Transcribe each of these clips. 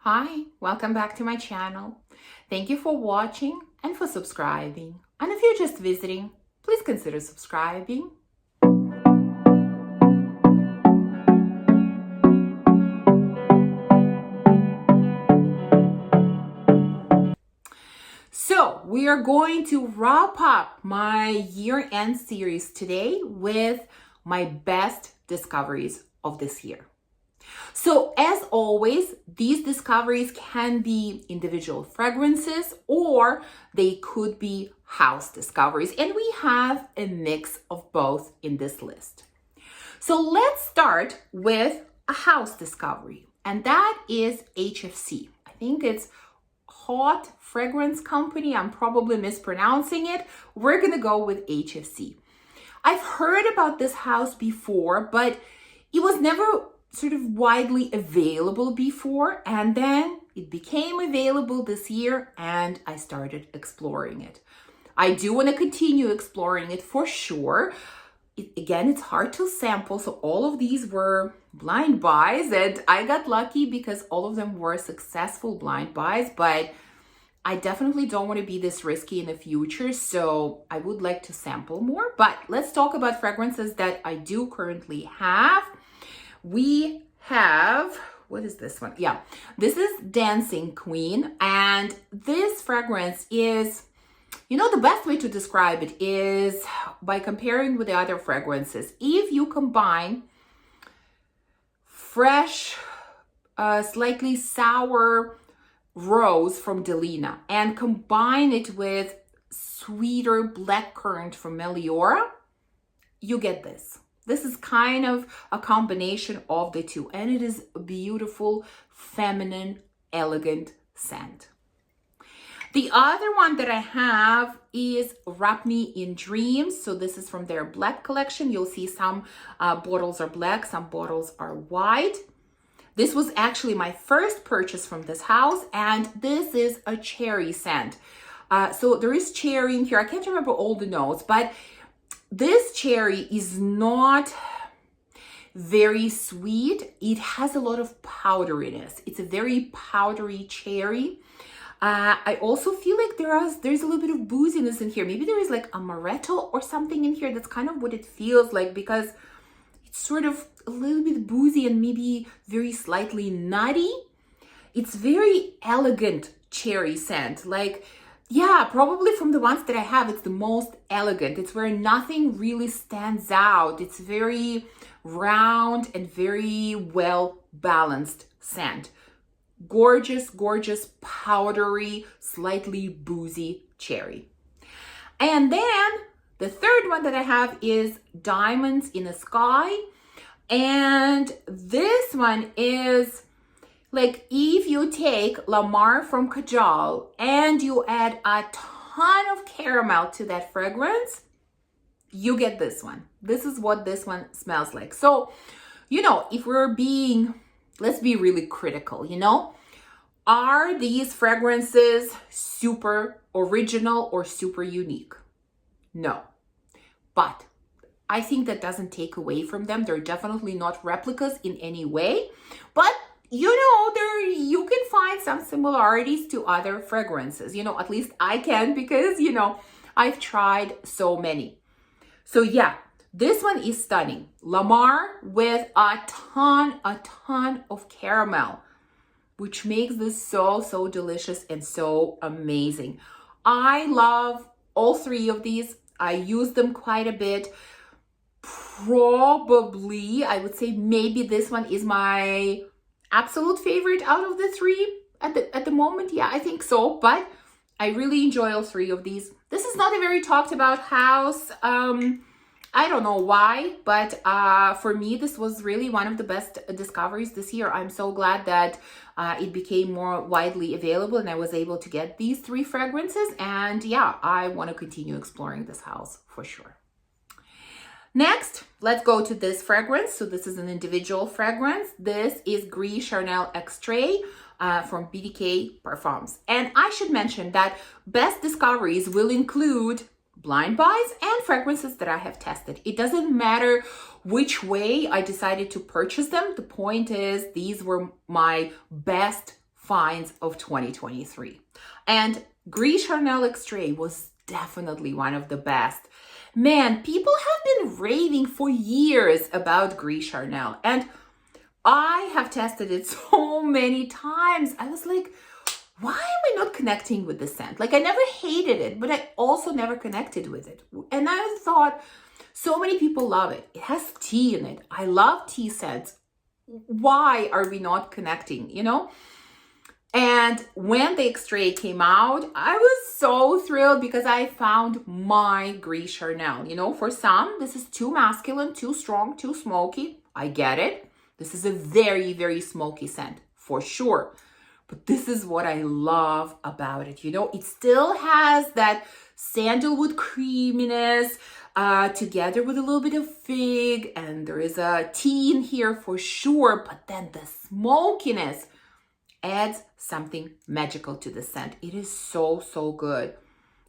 Hi, welcome back to my channel. Thank you for watching and for subscribing. And if you're just visiting, please consider subscribing. So we are going to wrap up my year-end series today with my best discoveries of this year. So as always, these discoveries can be individual fragrances or they could be house discoveries. And we have a mix of both in this list. So let's start with a house discovery, and that is HFC. I think it's Hot Fragrance Company. I'm probably mispronouncing it. We're gonna go with HFC. I've heard about this house before, but it was never sort of widely available before, and then it became available this year and I started exploring it. I do want to continue exploring it for sure. Again, it's hard to sample, so all of these were blind buys and I got lucky because all of them were successful blind buys, but I definitely don't want to be this risky in the future, so I would like to sample more. But let's talk about fragrances that I do currently have. We have, what is this one? Yeah, this is Dancing Queen. And this fragrance is, the best way to describe it is by comparing with the other fragrances. If you combine fresh, slightly sour rose from Delina and combine it with sweeter blackcurrant from Meliora, you get this. This is kind of a combination of the two, and it is a beautiful, feminine, elegant scent. The other one that I have is Wrap Me in Dreams. So this is from their black collection. You'll see some bottles are black, some bottles are white. This was actually my first purchase from this house, and this is a cherry scent. So there is cherry in here. I can't remember all the notes, but this cherry is not very sweet. It has a lot of powderiness. It's a very powdery cherry. I also feel like there's a little bit of booziness in here. Maybe there is like amaretto or something in here. That's kind of what it feels like, because it's sort of a little bit boozy and maybe very slightly nutty. It's very elegant cherry scent. Yeah, probably from the ones that I have, it's the most elegant. It's where nothing really stands out. It's very round and very well balanced scent. Gorgeous, gorgeous, powdery, slightly boozy cherry. And then the third one that I have is Diamonds in the Sky. And this one is like if you take Lamar from Kajal and you add a ton of caramel to that fragrance, you get this one. This is what this one smells like. So, if let's be really critical, are these fragrances super original or super unique? No. But I think that doesn't take away from them. They're definitely not replicas in any way. But you can find some similarities to other fragrances. At least I can, because, I've tried so many. So yeah, this one is stunning. Lamar with a ton of caramel, which makes this so delicious and so amazing. I love all three of these. I use them quite a bit. Probably, I would say maybe this one is my absolute favorite out of the three at the moment. Yeah, I think so, but I really enjoy all three of these. This is not a very talked about house. I don't know why, but for me, this was really one of the best discoveries this year. I'm so glad that it became more widely available and I was able to get these three fragrances. And yeah, I want to continue exploring this house for sure. Next, let's go to this fragrance. So this is an individual fragrance. This is Greechernell Xtray from BDK Perfumes. And I should mention that best discoveries will include blind buys and fragrances that I have tested. It doesn't matter which way I decided to purchase them. The point is, these were my best finds of 2023. And Greechernell Xtray was definitely one of the best. Man, people have been raving for years about Greechernell, and I have tested it so many times. I was like, why am I not connecting with the scent? Like, I never hated it, but I also never connected with it. And I thought, so many people love it. It has tea in it. I love tea scents. Why are we not connecting, you know? And when the Xtray came out, I was so thrilled because I found my Greechernell. You know, for some, this is too masculine, too strong, too smoky. I get it. This is a very, very smoky scent, for sure. But this is what I love about it. You know, it still has that sandalwood creaminess together with a little bit of fig. And there is a tea in here for sure. But then the smokiness adds something magical to the scent. It is so, so good.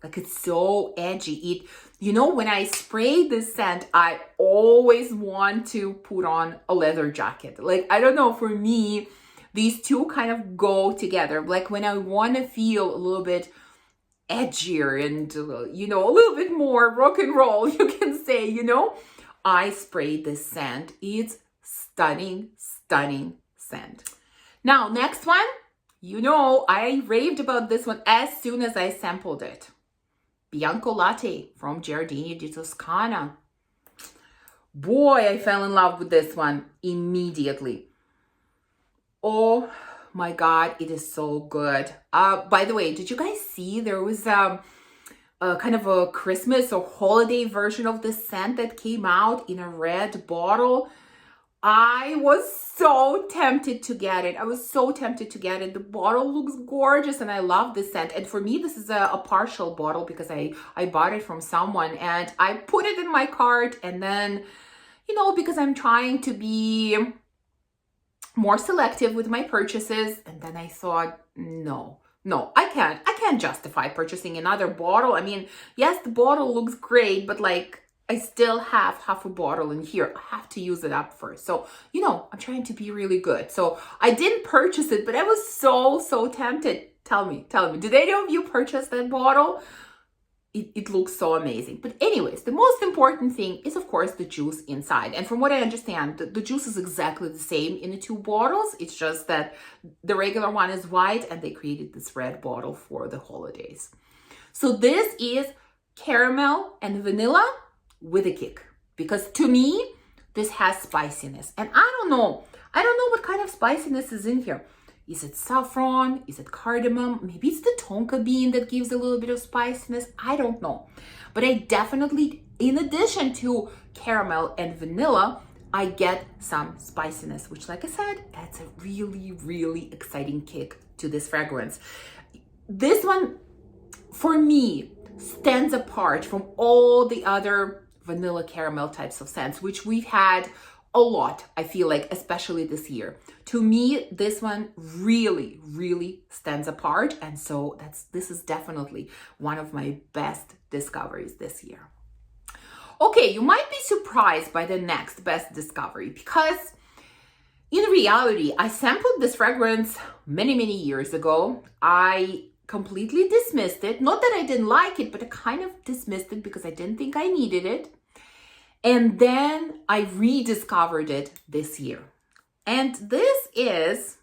Like, it's so edgy. You know, when I spray this scent, I always want to put on a leather jacket. Like, I don't know, for me, these two kind of go together. Like, when I want to feel a little bit edgier and, you know, a little bit more rock and roll, you can say, you know, I spray this scent. It's stunning, stunning scent. Now, next one, you know, I raved about this one as soon as I sampled it. Bianco Latte from Jardin de Toscana. Boy, I fell in love with this one immediately. Oh my God, it is so good. By the way, did you guys see there was a kind of a Christmas or holiday version of this scent that came out in a red bottle? I was so tempted to get it. The bottle looks gorgeous and I love this scent. And for me, this is a partial bottle because I bought it from someone and I put it in my cart. And then, you know, because I'm trying to be more selective with my purchases. And then I thought, no, I can't justify purchasing another bottle. I mean, yes, the bottle looks great, but like, I still have half a bottle in here. I have to use it up first. So, you know, I'm trying to be really good. So I didn't purchase it, but I was so tempted. Tell me, did any of you purchase that bottle? It looks so amazing. But anyways, the most important thing is, of course, the juice inside. And from what I understand, the juice is exactly the same in the two bottles. It's just that the regular one is white and they created this red bottle for the holidays. So this is caramel and vanilla with a kick, because to me this has spiciness, and I don't know what kind of spiciness is in here. Is it saffron? Is it cardamom? Maybe it's the tonka bean that gives a little bit of spiciness. I don't know, but I definitely, in addition to caramel and vanilla, I get some spiciness, which, like I said, adds a really, really exciting kick to this fragrance. This one for me stands apart from all the other vanilla caramel types of scents, which we've had a lot, I feel like, especially this year. To me, this one really, really stands apart. And so this is definitely one of my best discoveries this year. Okay, you might be surprised by the next best discovery, because in reality, I sampled this fragrance many, many years ago. I completely dismissed it. Not that I didn't like it, but I kind of dismissed it because I didn't think I needed it. And then I rediscovered it this year. And this is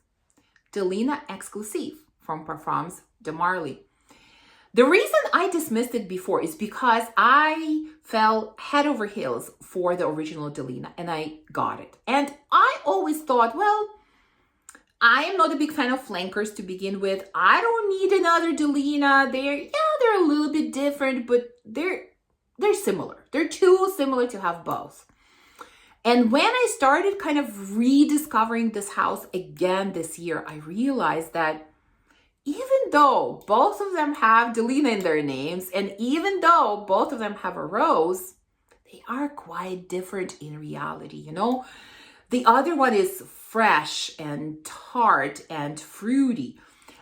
Delina Exclusive from Perfumes de Marly. The reason I dismissed it before is because I fell head over heels for the original Delina and I got it. And I always thought, well, I am not a big fan of flankers to begin with. I don't need another Delina. They're a little bit different, but they're similar. They're too similar to have both. And when I started kind of rediscovering this house again this year, I realized that even though both of them have Delina in their names, and even though both of them have a rose, they are quite different in reality, you know? The other one is fresh and tart and fruity.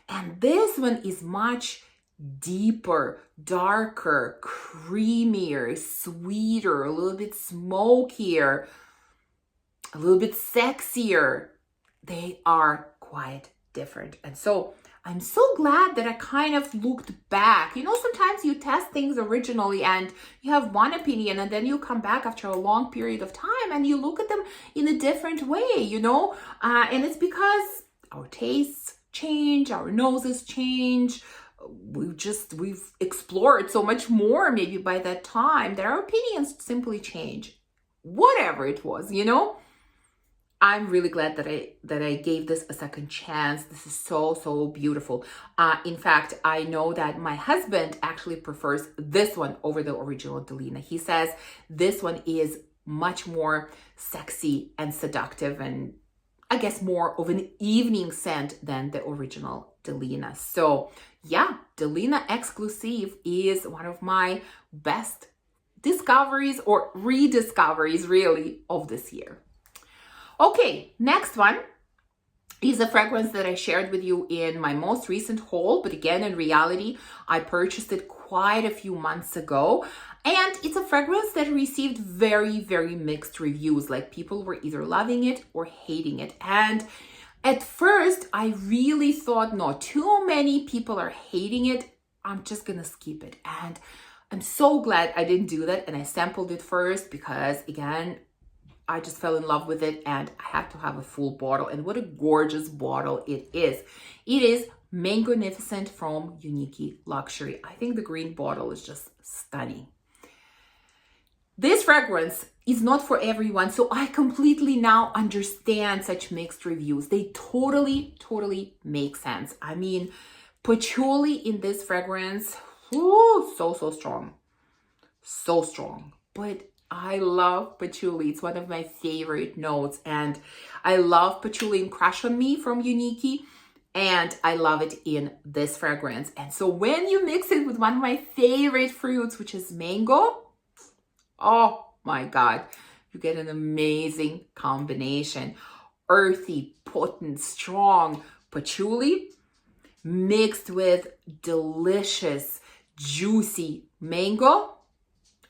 And this one is much deeper, darker, creamier, sweeter, a little bit smokier, a little bit sexier. They are quite different. And so I'm so glad that I kind of looked back. You know, sometimes you test things originally and you have one opinion, and then you come back after a long period of time and you look at them in a different way, you know? And it's because our tastes change, our noses change. We've explored so much more maybe by that time that our opinions simply change. Whatever it was, you know? I'm really glad that I gave this a second chance. This is so beautiful. In fact, I know that my husband actually prefers this one over the original Delina. He says this one is much more sexy and seductive, and I guess more of an evening scent than the original Delina. So yeah, Delina Exclusive is one of my best discoveries or rediscoveries really of this year. Okay, next one is a fragrance that I shared with you in my most recent haul, but again, in reality, I purchased it quite a few months ago. And it's a fragrance that received very mixed reviews. Like, people were either loving it or hating it. And at first, I really thought, no, too many people are hating it. I'm just gonna skip it. And I'm so glad I didn't do that. And I sampled it first because, again, I just fell in love with it and I had to have a full bottle. And what a gorgeous bottle it is. It is Mangoficent from Greechernell Xtray. I think the green bottle is just stunning. This fragrance is not for everyone, so I completely now understand such mixed reviews. They totally make sense. I mean, patchouli in this fragrance, whoo, so strong. So strong. But I love patchouli. It's one of my favorite notes. And I love patchouli in Crush on Me from Greechernell. And I love it in this fragrance. And so when you mix it with one of my favorite fruits, which is mango, oh my God, you get an amazing combination. Earthy, potent, strong patchouli mixed with delicious, juicy mango.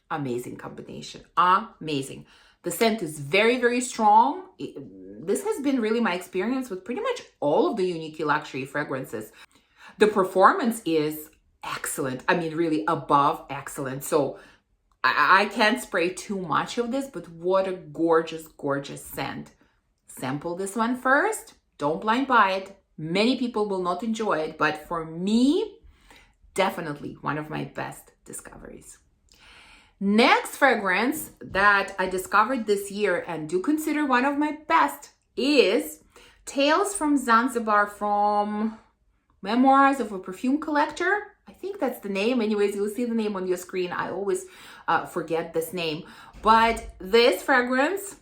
Amazing combination. Amazing. The scent is very strong. This has been really my experience with pretty much all of the Greechernell Xtray fragrances. The performance is excellent. I mean, really above excellent. So I can't spray too much of this, but what a gorgeous scent. Sample this one first. Don't blind buy it. Many people will not enjoy it, but for me, definitely one of my best discoveries. Next fragrance that I discovered this year and do consider one of my best is Tales from Zanzibar from Memoirs of a Perfume Collector. I think that's the name. Anyways, you'll see the name on your screen. I always forget this name. But this fragrance,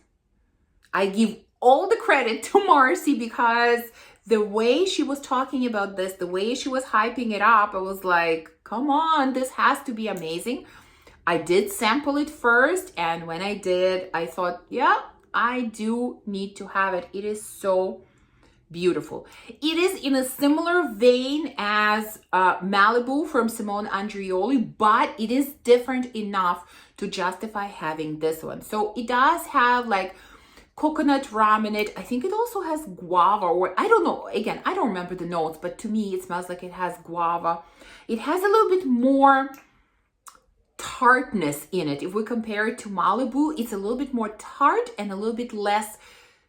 I give all the credit to Marcy, because the way she was talking about this, the way she was hyping it up, I was like, come on, this has to be amazing. I did sample it first, and when I did, I thought, yeah, I do need to have it. It is so beautiful. It is in a similar vein as Malibu from Simone Andreoli, but it is different enough to justify having this one. So it does have like coconut rum in it. I think it also has guava, or I don't know. Again, I don't remember the notes, but to me, it smells like it has guava. It has a little bit more tartness in it. If we compare it to Malibu, it's a little bit more tart and a little bit less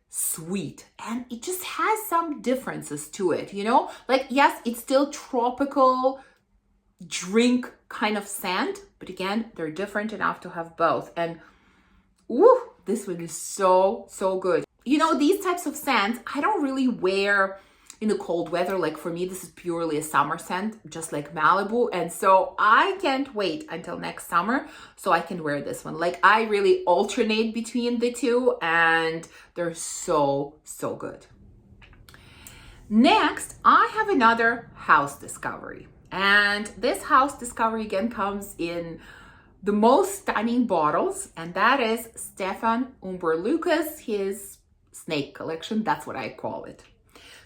sweet, and it just has some differences to it, you know? Like, yes, it's still tropical drink kind of scent, but again, they're different enough to have both. And ooh, this one is so good. You know, these types of scents I don't really wear in the cold weather. Like, for me, this is purely a summer scent, just like Malibu. And so I can't wait until next summer so I can wear this one. Like, I really alternate between the two, and they're so good. Next, I have another house discovery. And this house discovery again comes in the most stunning bottles, and that is Stefan Umberlucas, his snake collection. That's what I call it.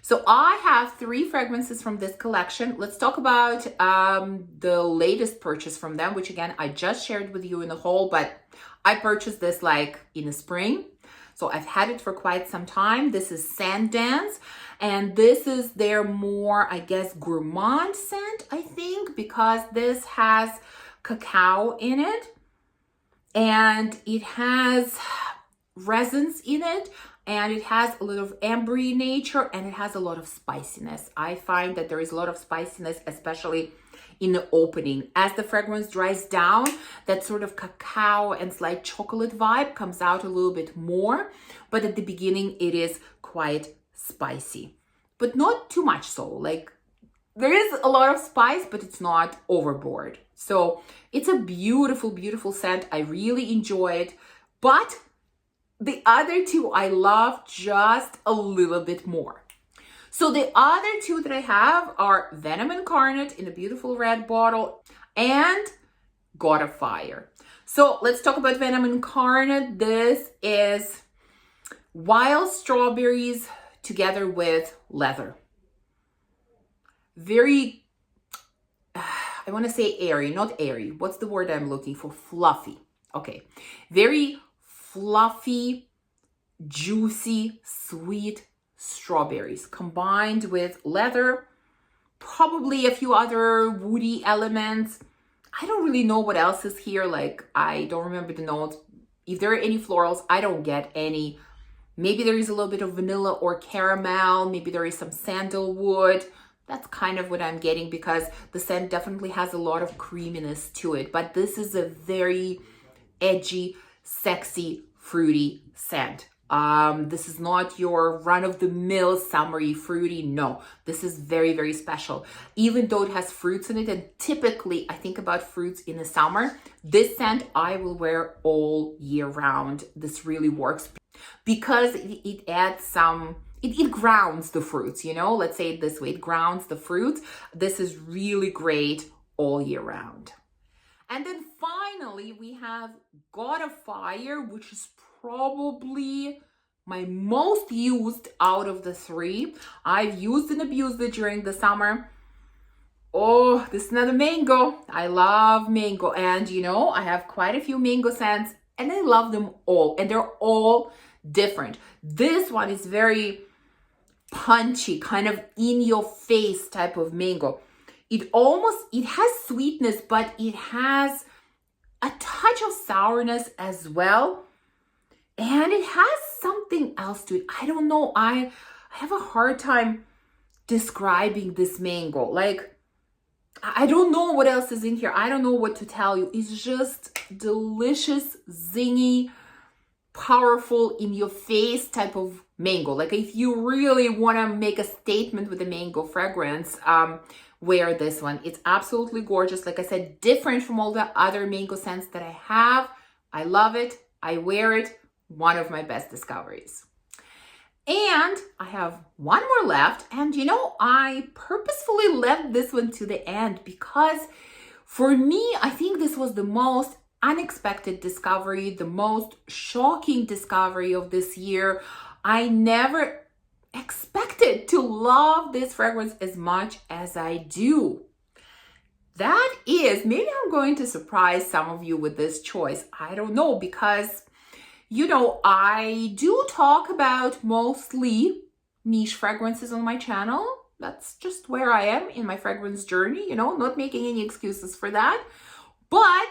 So I have 3 fragrances from this collection. Let's talk about the latest purchase from them, which again, I just shared with you in the haul, but I purchased this like in the spring. So I've had it for quite some time. This is Sand Dance, and this is their more, I guess, gourmand scent, I think, because this has cacao in it, and it has resins in it, and it has a little of ambery nature, and it has a lot of spiciness. I find that there is a lot of spiciness, especially in the opening. As the fragrance dries down, that sort of cacao and slight chocolate vibe comes out a little bit more, but at the beginning it is quite spicy, but not too much so. Like, there is a lot of spice, but it's not overboard. So it's a beautiful, beautiful scent. I really enjoy it, but the other two I love just a little bit more. So the other two that I have are Venom Incarnate in a beautiful red bottle and God of Fire. So let's talk about Venom Incarnate. This is wild strawberries together with leather. Very, I want to say airy, not airy. What's the word I'm looking for? Fluffy. Okay. Very fluffy, juicy, sweet strawberries combined with leather, probably a few other woody elements. I don't really know what else is here. Like, I don't remember the notes. If there are any florals, I don't get any. Maybe there is a little bit of vanilla or caramel. Maybe there is some sandalwood. That's kind of what I'm getting, because the scent definitely has a lot of creaminess to it. But this is a very edgy, sexy, fruity scent. This is not your run-of-the-mill summery fruity. No, this is very, very special. Even though it has fruits in it, and typically I think about fruits in the summer, this scent I will wear all year round. This really works because it adds some, it grounds the fruits, you know, let's say it this way, it grounds the fruits. This is really great all year round. And then finally, we have God of Fire, which is probably my most used out of the three. I've used and abused it during the summer. Oh, this is another mango. I love mango. And you know, I have quite a few mango scents and I love them all. And they're all different. This one is very punchy, kind of in your face type of mango. It has sweetness, but it has a touch of sourness as well. And it has something else to it. I don't know. I have a hard time describing this mango. Like, I don't know what else is in here. I don't know what to tell you. It's just delicious, zingy, powerful, in your face type of mango. Like, if you really want to make a statement with a mango fragrance, wear this one. It's absolutely gorgeous. Like I said, different from all the other mango scents that I have. I love it. I wear it. One of my best discoveries. And I have one more left. And you know, I purposefully left this one to the end because for me, I think this was the most unexpected discovery, the most shocking discovery of this year. I never expected to love this fragrance as much as I do. That is, maybe I'm going to surprise some of you with this choice. I don't know, because you know, I do talk about mostly niche fragrances on my channel. That's just where I am in my fragrance journey, you know, not making any excuses for that. But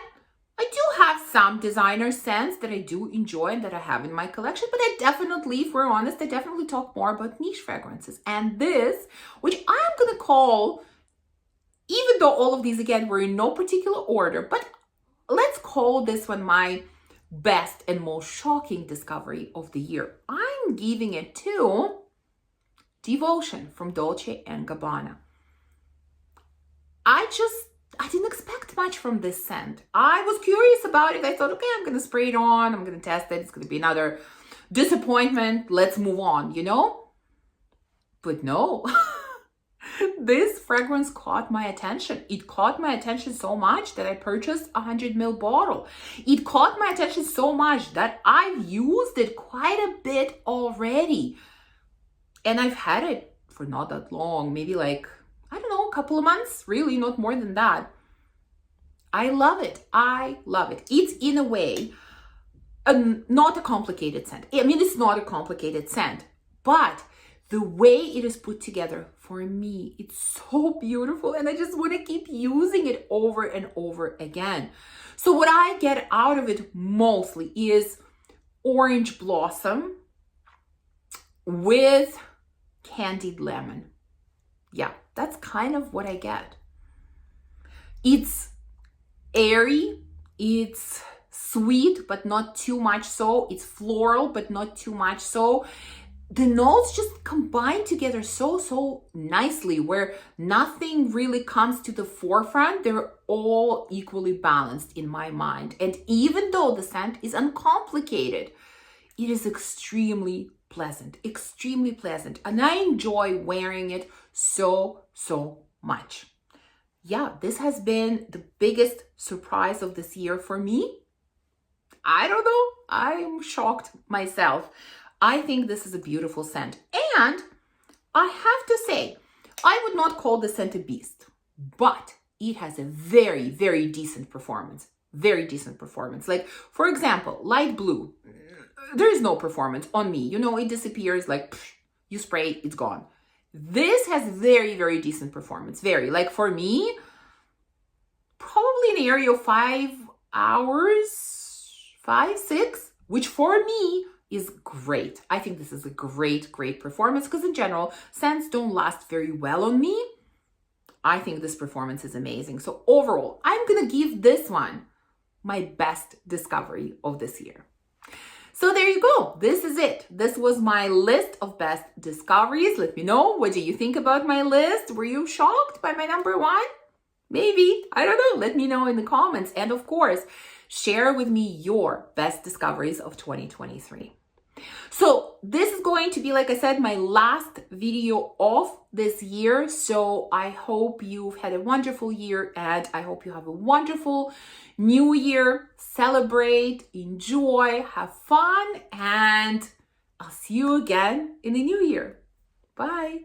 I do have some designer scents that I do enjoy and that I have in my collection. But I definitely, if we're honest, I definitely talk more about niche fragrances. And this, which I'm going to call, even though all of these, again, were in no particular order, but let's call this one my best and most shocking discovery of the year. I'm giving it to Devotion from Dolce & Gabbana. I didn't expect much from this scent. I was curious about it. I thought, okay, I'm going to spray it on. I'm going to test it. It's going to be another disappointment. Let's move on, you know? But no. This fragrance caught my attention. It caught my attention so much that I purchased a 100 ml bottle. It caught my attention so much that I've used it quite a bit already. And I've had it for not that long, maybe like, I don't know, a couple of months, really, not more than that. I love it. I love it. It's, in a way, not a complicated scent. I mean, it's not a complicated scent, but the way it is put together, for me, it's so beautiful, and I just want to keep using it over and over again. So what I get out of it mostly is orange blossom with candied lemon. Yeah, that's kind of what I get. It's airy, it's sweet, but not too much so. It's floral, but not too much so. The notes just combine together so nicely, where nothing really comes to the forefront. They're all equally balanced in my mind. And even though the scent is uncomplicated, it is extremely pleasant, and I enjoy wearing it so much. Yeah, this has been the biggest surprise of this year for me. I don't know, I'm shocked myself. I think this is a beautiful scent, and I have to say, I would not call the scent a beast, but it has a very decent performance. Like, for example, light blue, there is no performance on me. You know, it disappears, like, you spray, it's gone. This has very decent performance. Like, for me, probably an area of 5 hours, 5-6, which for me is great. I think this is a great performance, because in general, scents don't last very well on me. I think this performance is amazing. So overall, I'm gonna give this one my best discovery of this year. So there you go. This is it. This was my list of best discoveries. Let me know, what do you think about my list? Were you shocked by my number one? Maybe, I don't know. Let me know in the comments. And of course, share with me your best discoveries of 2023. So this is going to be, like I said, my last video of this year. So I hope you've had a wonderful year, and I hope you have a wonderful new year. Celebrate, enjoy, have fun, and I'll see you again in the new year. Bye.